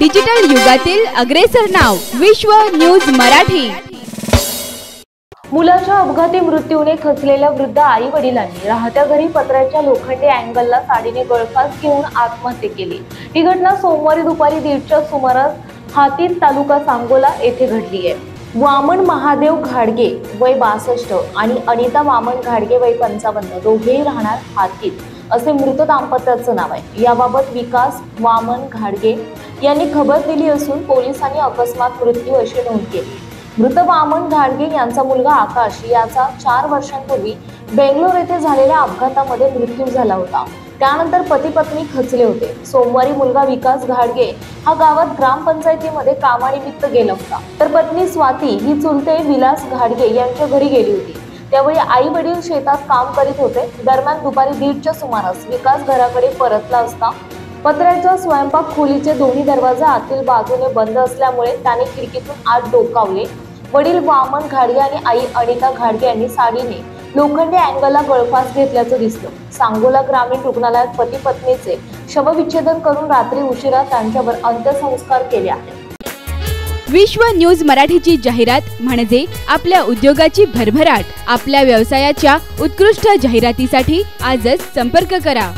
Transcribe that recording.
Digital युगातील अग्रेसर नाव विश्व न्यूज मराठी। मुलाच्या अपघाती मृत्यूने खचलेल्या वृद्ध आई वडिलांनी राहत्या घरी पत्र्याच्या लोखंडी अँगलला साडीने गळफास घेऊन आत्महत्या केली। ही घटना सोमवारी दुपारी 1:30च्या सुमारास हातीत तालुका सांगोला येथे घडली आहे। वामन महादेव घाडगे वय 62 आणि अनिता वामन घाडगे वय 55 दोघेही राहणार हातीत असे मृत दाम्पत्याचं नाव आहे। याबाबत विकास वामन घाडगे यांनी खबर दिली असून पोलिसांनी अकस्मात मृत्यू अशी नोंद केली। मृत वामन घाडगे यांचा मुलगा आकाश याचा 4 वर्षांपूर्वी बेंगलोर येथे झालेल्या अपघातामध्ये मृत्यू झाला होता। त्यानंतर पती पत्नी खचले होते। सोमवारी मुलगा विकास घाडगे हा गावात ग्रामपंचायतीमध्ये कामानिमित्त गेला होता, तर पत्नी स्वाती ही चुलते विलास घाडगे यांच्या घरी गेली होती। त्यावेळी आई वडील शेतात काम करीत होते। दरम्यान दुपारी 1:30च्या सुमारास विकास घराकडे परतला असता पत्र्याच्या स्वयंपाक खोलीचे दोन्ही दरवाजे आतील बाजूने बंद असल्यामुळे त्याने खिडकीतून आत डोकावले। वडील वामन घाडगे आणि आई अनिता घाडगे यांनी साडीने लोखंडी अँगलला गळफास घेतल्याचं दिसलं। सांगोला ग्रामीण रुग्णालयात पती पत्नीचे शवविच्छेदन करून रात्री उशिरा त्यांच्यावर अंत्यसंस्कार केले आहेत। विश्व न्यूज मराठीची जाहिरात म्हणजे आपल्या उद्योगाची भरभराट। आपल्या व्यवसायाच्या उत्कृष्ट जाहिरातीसाठी आजच संपर्क करा।